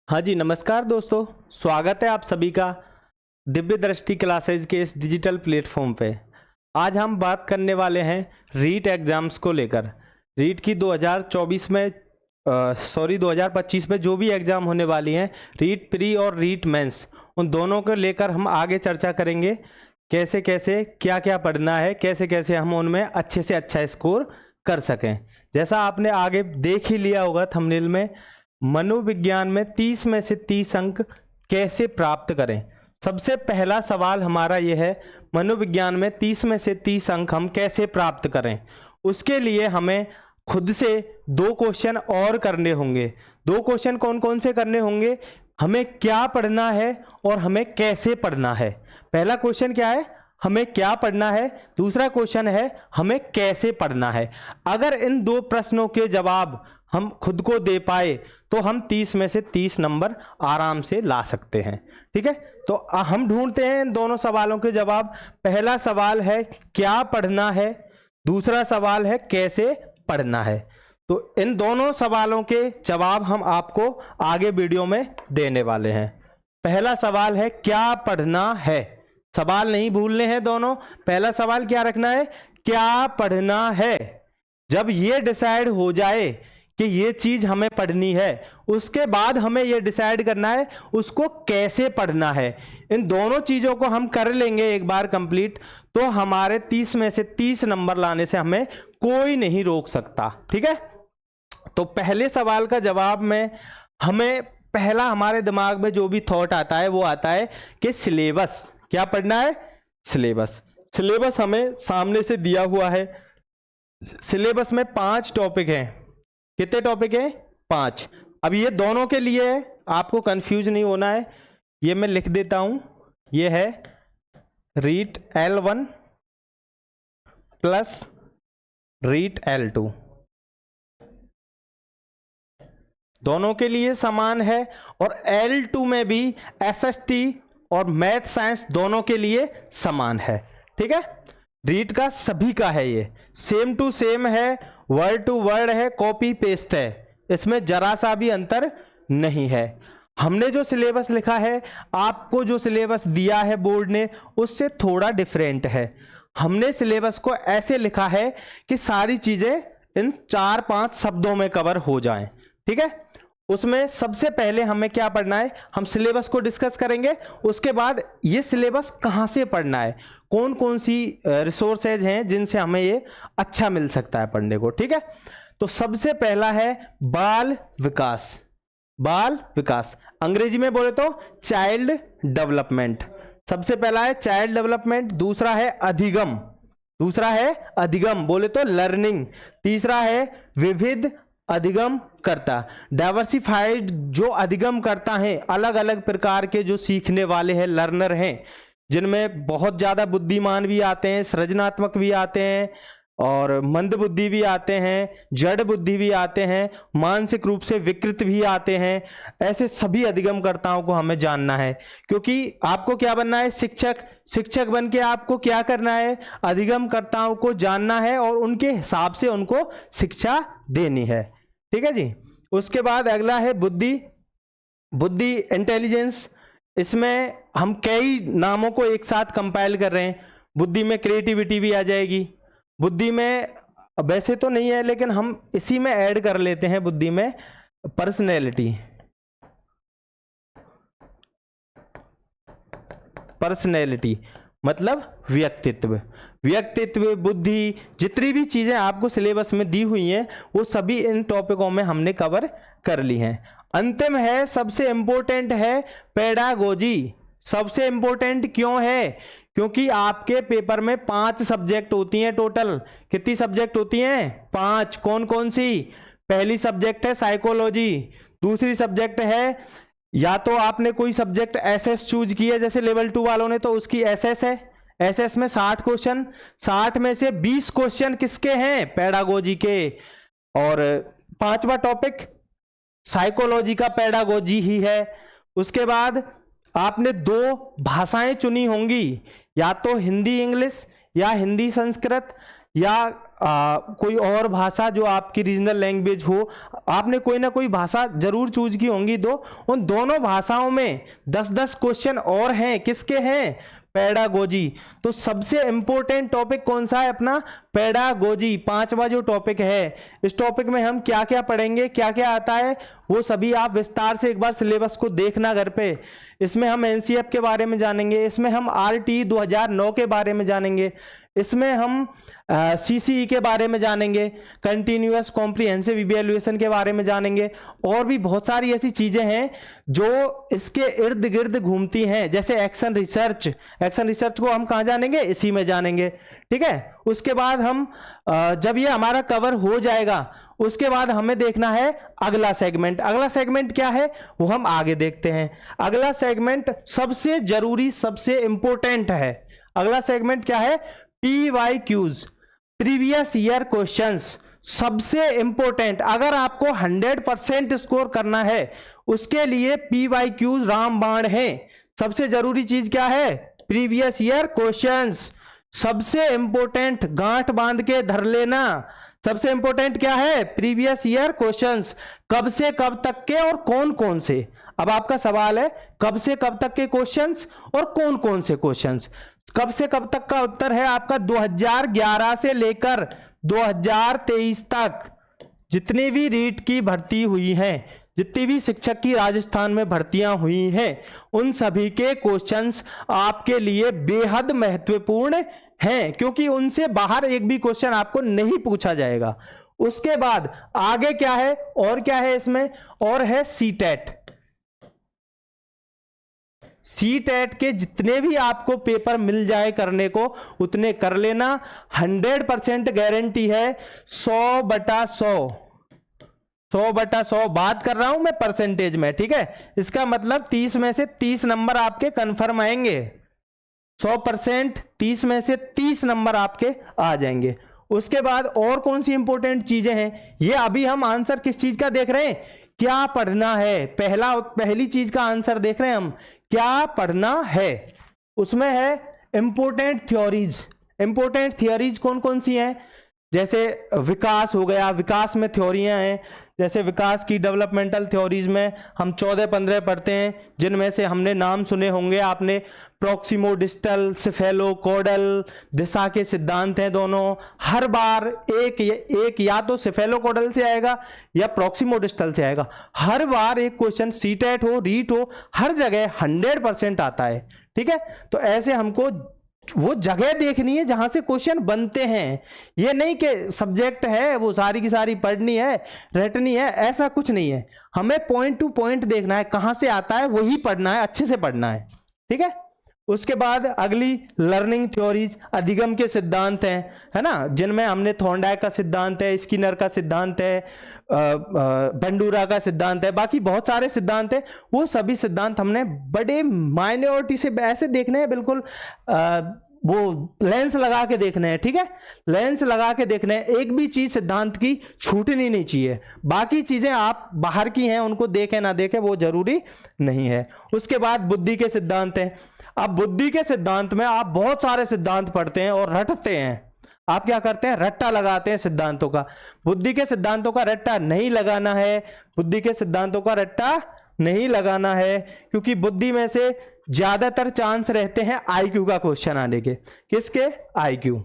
हाँ जी, नमस्कार दोस्तों। स्वागत है आप सभी का दिव्य दृष्टि क्लासेज के इस डिजिटल प्लेटफॉर्म पे। आज हम बात करने वाले हैं रीट एग्ज़ाम्स को लेकर। रीट की 2024 में 2025 में जो भी एग्ज़ाम होने वाली हैं, रीट प्री और रीट मेंस, उन दोनों को लेकर हम आगे चर्चा करेंगे। कैसे कैसे क्या क्या पढ़ना है, कैसे कैसे हम उनमें अच्छे से अच्छा स्कोर कर सकें। जैसा आपने आगे देख ही लिया होगा थंबनेल में, मनोविज्ञान में 30 में से 30 अंक कैसे प्राप्त करें। सबसे पहला सवाल हमारा यह है, मनोविज्ञान में 30 में से 30 अंक हम कैसे प्राप्त करें। उसके लिए हमें खुद से 2 क्वेश्चन और करने होंगे। 2 क्वेश्चन कौन कौन से करने होंगे? हमें क्या पढ़ना है और हमें कैसे पढ़ना है। पहला क्वेश्चन क्या है? हमें क्या पढ़ना है। दूसरा क्वेश्चन है हमें कैसे पढ़ना है। अगर इन 2 प्रश्नों के जवाब हम खुद को दे पाए तो हम 30 में से 30 नंबर आराम से ला सकते हैं। ठीक है, तो हम ढूंढते हैं इन दोनों सवालों के जवाब। पहला सवाल है क्या पढ़ना है, दूसरा सवाल है कैसे पढ़ना है। तो इन दोनों सवालों के जवाब हम आपको आगे वीडियो में देने वाले हैं। पहला सवाल है क्या पढ़ना है। सवाल नहीं भूलने हैं दोनों। पहला सवाल क्या रखना है? क्या पढ़ना है। जब ये डिसाइड हो जाए कि ये चीज हमें पढ़नी है, उसके बाद हमें ये डिसाइड करना है उसको कैसे पढ़ना है। इन दोनों चीजों को हम कर लेंगे एक बार कंप्लीट, तो हमारे 30 में से 30 नंबर लाने से हमें कोई नहीं रोक सकता। ठीक है, तो पहले सवाल का जवाब में हमें पहला हमारे दिमाग में जो भी थॉट आता है वो आता है कि सिलेबस। क्या पढ़ना है? सिलेबस। सिलेबस हमें सामने से दिया हुआ है। सिलेबस में 5 टॉपिक हैं। कितने टॉपिक हैं? 5। अब ये दोनों के लिए है, आपको कंफ्यूज नहीं होना है। ये मैं लिख देता हूं, ये है REET L1 plus REET L2, दोनों के लिए समान है। और L2 में भी SST और मैथ साइंस दोनों के लिए समान है। ठीक है, रीट का सभी का है, ये सेम टू सेम है, वर्ड टू वर्ड है, कॉपी पेस्ट है, इसमें जरा सा भी अंतर नहीं है। हमने जो सिलेबस लिखा है, आपको जो सिलेबस दिया है बोर्ड ने, उससे थोड़ा डिफरेंट है। हमने सिलेबस को ऐसे लिखा है कि सारी चीजें इन 4-5 शब्दों में कवर हो जाएं। ठीक है, उसमें सबसे पहले हमें क्या पढ़ना है, हम सिलेबस को डिस्कस करेंगे। उसके बाद ये सिलेबस कहाँ से पढ़ना है, कौन कौन सी रिसोर्सेज हैं जिनसे हमें ये अच्छा मिल सकता है पढ़ने को। ठीक है, तो सबसे पहला है बाल विकास। बाल विकास अंग्रेजी में बोले तो चाइल्ड डेवलपमेंट। सबसे पहला है चाइल्ड डेवलपमेंट, दूसरा है अधिगम, दूसरा है अधिगम बोले तो लर्निंग, तीसरा है विविध अधिगम करता, डाइवर्सिफाइड। जो अधिगम करता है, अलग अलग प्रकार के जो सीखने वाले हैं, लर्नर हैं, जिनमें बहुत ज्यादा बुद्धिमान भी आते हैं, सृजनात्मक भी आते हैं, और मंद बुद्धि भी आते हैं, जड़ बुद्धि भी आते हैं, मानसिक रूप से विकृत भी आते हैं। ऐसे सभी अधिगमकर्ताओं को हमें जानना है, क्योंकि आपको क्या बनना है? शिक्षक। शिक्षक बन के आपको क्या करना है? अधिगमकर्ताओं को जानना है और उनके हिसाब से उनको शिक्षा देनी है। ठीक है जी। उसके बाद अगला है बुद्धि। बुद्धि इंटेलिजेंस, इसमें हम कई नामों को एक साथ कंपाइल कर रहे हैं। बुद्धि में क्रिएटिविटी भी आ जाएगी, बुद्धि में वैसे तो नहीं है लेकिन हम इसी में ऐड कर लेते हैं, बुद्धि में पर्सनैलिटी। पर्सनैलिटी मतलब व्यक्तित्व। व्यक्तित्व, बुद्धि, जितनी भी चीजें आपको सिलेबस में दी हुई हैं वो सभी इन टॉपिकों में हमने कवर कर ली हैं। अंतिम है, सबसे इंपॉर्टेंट है पेडागोजी। सबसे इंपॉर्टेंट क्यों है? क्योंकि आपके पेपर में 5 सब्जेक्ट होती हैं टोटल। कितनी सब्जेक्ट होती हैं? 5। कौन कौन सी? पहली सब्जेक्ट है साइकोलॉजी, दूसरी सब्जेक्ट है, या तो आपने कोई सब्जेक्ट एसएस चूज किया जैसे लेवल 2 वालों ने, तो उसकी एसएस है। एसएस में 60 क्वेश्चन, 60 में से 20 क्वेश्चन किसके हैं? पेडागोजी के। और 5वां टॉपिक साइकोलॉजी का पेडागोजी ही है। उसके बाद आपने 2 भाषाएं चुनी होंगी, या तो हिंदी इंग्लिश या हिंदी संस्कृत, या कोई और भाषा जो आपकी रीजनल लैंग्वेज हो, आपने कोई ना कोई भाषा जरूर चूज की होंगी। उन दोनों भाषाओं में 10-10 क्वेश्चन और हैं, किसके हैं? पेडागोजी। तो सबसे इंपॉर्टेंट टॉपिक कौन सा है अपना? पेडागोजी, 5वां जो टॉपिक है। इस टॉपिक में हम क्या क्या पढ़ेंगे, क्या क्या आता है, वो सभी आप विस्तार से एक बार सिलेबस को देखना घर पे। इसमें हम एनसीएफ के बारे में जानेंगे, इसमें हम आरटी 2009 के बारे में जानेंगे, इसमें हम सीसीई के बारे में जानेंगे, कंटिन्यूअस कॉम्प्रिहेंसिव इवैल्यूएशन के बारे में जानेंगे, और भी बहुत सारी ऐसी चीजें हैं जो इसके इर्द गिर्द घूमती हैं, जैसे एक्शन रिसर्च। एक्शन रिसर्च को हम कहाँ जानेंगे? इसी में जानेंगे, ठीक है। उसके बाद हम जब ये हमारा कवर हो जाएगा, उसके बाद हमें देखना है अगला सेगमेंट। अगला सेगमेंट क्या है वो हम आगे देखते हैं। अगला सेगमेंट सबसे जरूरी, सबसे इंपॉर्टेंट है। अगला सेगमेंट क्या है? PYQs, प्रीवियस ईयर क्वेश्चंस, सबसे इंपॉर्टेंट। अगर आपको 100% स्कोर करना है, उसके लिए PYQs रामबाण है। सबसे जरूरी चीज क्या है? प्रीवियस ईयर क्वेश्चंस, सबसे इंपॉर्टेंट, गांठ बांध के धर लेना। सबसे इंपॉर्टेंट क्या है? प्रीवियस ईयर क्वेश्चंस, कब से कब तक के और कौन कौन से। अब आपका सवाल है कब से कब तक के क्वेश्चंस और कौन कौन से क्वेश्चंस। कब से कब तक का उत्तर है आपका 2011 से लेकर 2023 तक जितनी भी रीट की भर्ती हुई हैं, जितनी भी शिक्षक की राजस्थान में भर्तियां हुई हैं, उन सभी के क्वेश्चंस आपके लिए बेहद महत्वपूर्ण हैं, क्योंकि उनसे बाहर एक भी क्वेश्चन आपको नहीं पूछा जाएगा। उसके बाद आगे क्या है, और क्या है इसमें? और है सीटेट। सीटेट के जितने भी आपको पेपर मिल जाए करने को, उतने कर लेना। 100% गारंटी है, 100/100, 100/100 बात कर रहा हूं मैं परसेंटेज में, ठीक है। इसका मतलब 30 में से 30 नंबर आपके कंफर्म आएंगे। 100% 30 में से 30 नंबर आपके आ जाएंगे। उसके बाद और कौन सी इंपॉर्टेंट चीजें हैं? ये अभी हम आंसर किस चीज का देख रहे हैं? क्या पढ़ना है। पहली चीज का आंसर देख रहे हैं हम, क्या पढ़ना है। उसमें है इंपॉर्टेंट थ्योरीज। इंपॉर्टेंट थ्योरीज कौन कौन सी हैं? जैसे विकास हो गया, विकास में थ्योरियां हैं। जैसे विकास की डेवलपमेंटल थ्योरीज में हम 14-15 पढ़ते हैं, जिनमें से हमने नाम सुने होंगे आपने। प्रॉक्सिमोडिस्टल, सिफेलोकोडल, दिशा के सिद्धांत हैं दोनों। हर बार एक या तो सिफेलोकोडल से आएगा या प्रॉक्सिमोडिस्टल से आएगा। हर बार एक क्वेश्चन सीटेट हो, रीट हो, हर जगह 100% आता है, ठीक है। तो ऐसे हमको वो जगह देखनी है जहां से क्वेश्चन बनते हैं। ये नहीं कि सब्जेक्ट है वो सारी की सारी पढ़नी है, रटनी है, ऐसा कुछ नहीं है। हमें पॉइंट टू पॉइंट देखना है, कहां से आता है वही पढ़ना है, अच्छे से पढ़ना है, ठीक है। उसके बाद अगली लर्निंग थ्योरीज, अधिगम के सिद्धांत हैं, है ना, जिनमें हमने थॉर्नडाइक का सिद्धांत है, स्किनर का सिद्धांत है, बंडूरा का सिद्धांत है, बाकी बहुत सारे सिद्धांत हैं। वो सभी सिद्धांत हमने बड़े माइनॉरिटी से ऐसे देखने हैं, बिल्कुल वो लेंस लगा के देखने हैं, ठीक है। लेंस लगा के देखने हैं, एक भी चीज सिद्धांत की छूटनी नहीं चाहिए। बाकी चीजें आप बाहर की हैं, उनको देखें ना देखें वो जरूरी नहीं है। उसके बाद बुद्धि के सिद्धांत हैं। अब बुद्धि के सिद्धांत में आप बहुत सारे सिद्धांत पढ़ते हैं और रटते हैं। आप क्या करते हैं? रट्टा लगाते हैं सिद्धांतों का। बुद्धि के सिद्धांतों का रट्टा नहीं लगाना है। बुद्धि के सिद्धांतों का रट्टा नहीं लगाना है, क्योंकि बुद्धि में से ज्यादातर चांस रहते हैं आईक्यू का क्वेश्चन आने के। किसके? आईक्यू।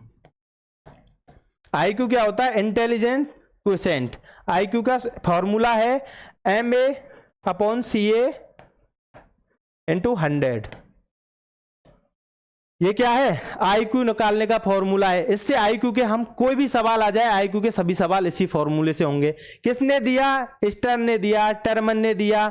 आईक्यू क्या होता है? Intelligent quotient. आईक्यू का फॉर्मूला है MA/CA × 100। ये क्या है? आईक्यू निकालने का फॉर्मूला है। इससे आईक्यू के हम कोई भी सवाल आ जाए, आईक्यू के सभी सवाल इसी फॉर्मूले से होंगे। किसने दिया? स्टर्न ने दिया, टर्मन ने दिया,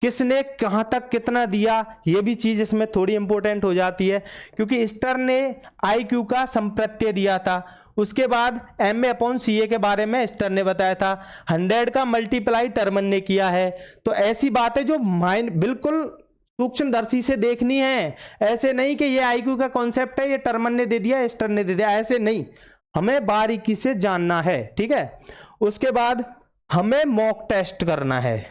किसने कहां तक कितना दिया, ये भी चीज इसमें थोड़ी इंपॉर्टेंट हो जाती है, क्योंकि स्टर्न ने आईक्यू का संप्रत्यय दिया था। उसके बाद MA/CA के बारे में स्टर्न ने बताया था। 100 का मल्टीप्लाई टर्मन ने किया है। तो ऐसी बातें जो बिल्कुल सूक्ष्मदर्शी से देखनी है। ऐसे नहीं कि ये आईक्यू का कॉन्सेप्ट है, ये टर्मन ने दे दिया, स्टर्न ने दे दिया, ऐसे नहीं, हमें बारीकी से जानना है, ठीक है। उसके बाद हमें मॉक टेस्ट करना है।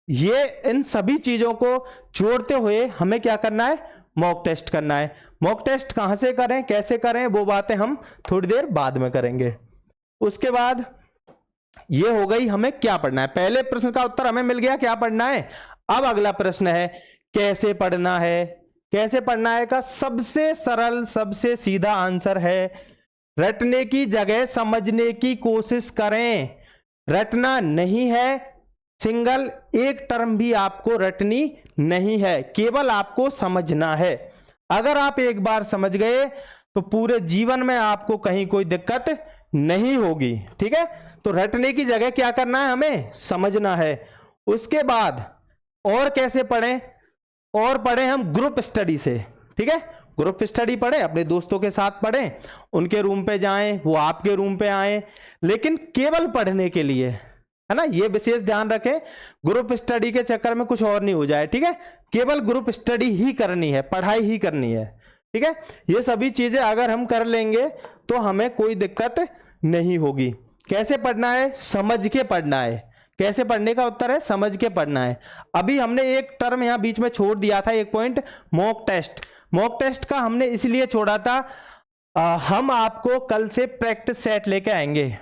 ये इन सभी चीजों को जोड़ते हुए हमें क्या करना है? मॉक टेस्ट करना है। मॉक टेस्ट कहां से करें, कैसे करें, वो बातें हम थोड़ी देर बाद में करेंगे। उसके बाद ये हो गई हमें क्या पढ़ना है, पहले प्रश्न का उत्तर हमें मिल गया क्या पढ़ना है। अब अगला प्रश्न है कैसे पढ़ना है। कैसे पढ़ना है का सबसे सरल सबसे सीधा आंसर है रटने की जगह समझने की कोशिश करें। रटना नहीं है, सिंगल एक टर्म भी आपको रटनी नहीं है, केवल आपको समझना है। अगर आप एक बार समझ गए तो पूरे जीवन में आपको कहीं कोई दिक्कत नहीं होगी। ठीक है, तो रटने की जगह क्या करना है, हमें समझना है। उसके बाद और कैसे पढ़ें, और पढ़ें हम ग्रुप स्टडी से। ठीक है, ग्रुप स्टडी पढ़ें, अपने दोस्तों के साथ पढ़ें, उनके रूम पे जाएं, वो आपके रूम पे आएं, लेकिन केवल पढ़ने के लिए, है ना, ये विशेष ध्यान रखें। ग्रुप स्टडी के चक्कर में कुछ और नहीं हो जाए। ठीक है, केवल ग्रुप स्टडी ही करनी है, पढ़ाई ही करनी है। ठीक है, ये सभी चीजें अगर हम कर लेंगे तो हमें कोई दिक्कत नहीं होगी। कैसे पढ़ना है, समझ के पढ़ना है। कैसे पढ़ने का उत्तर है समझ के पढ़ना है। अभी हमने एक टर्म यहां बीच में छोड़ दिया था, एक point, mock test. Mock test का हमने इसलिए छोड़ा था, हम आपको कल से प्रैक्टिस सेट लेके आएंगे।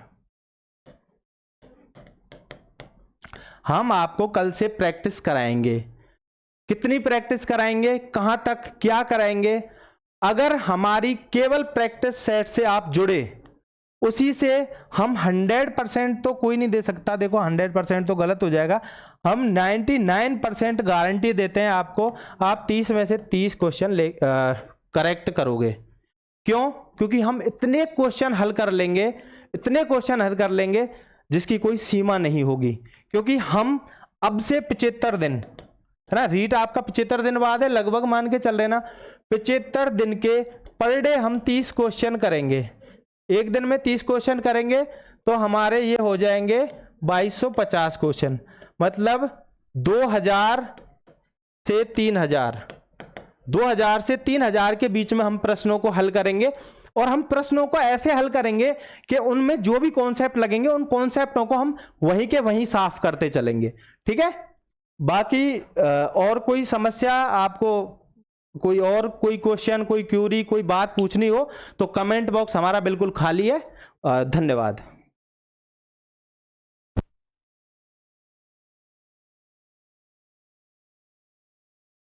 हम आपको कल से प्रैक्टिस कराएंगे। कितनी प्रैक्टिस कराएंगे, कहां तक, क्या कराएंगे। अगर हमारी केवल प्रैक्टिस सेट से आप जुड़े, उसी से हम 100% तो कोई नहीं दे सकता, देखो 100% तो गलत हो जाएगा, हम 99% गारंटी देते हैं आपको, आप 30 में से 30 क्वेश्चन करेक्ट करोगे। क्यों, क्योंकि हम इतने क्वेश्चन हल कर लेंगे, इतने क्वेश्चन हल कर लेंगे जिसकी कोई सीमा नहीं होगी। क्योंकि हम अब से 75 दिन, है ना, रीट आपका 75 दिन बाद है, लगभग मान के चल रहे ना, 75 दिन के पर डे हम 30 क्वेश्चन करेंगे। एक दिन में 30 क्वेश्चन करेंगे तो हमारे ये हो जाएंगे 2250 क्वेश्चन, मतलब 2000 से 3000, 2000 से 3000 के बीच में हम प्रश्नों को हल करेंगे। और हम प्रश्नों को ऐसे हल करेंगे कि उनमें जो भी कॉन्सेप्ट लगेंगे, उन कॉन्सेप्टों को हम वहीं के वहीं साफ करते चलेंगे। ठीक है, बाकी और कोई समस्या आपको, कोई और कोई क्वेश्चन, कोई क्यूरी, कोई बात पूछनी हो तो कमेंट बॉक्स हमारा बिल्कुल खाली है। धन्यवाद।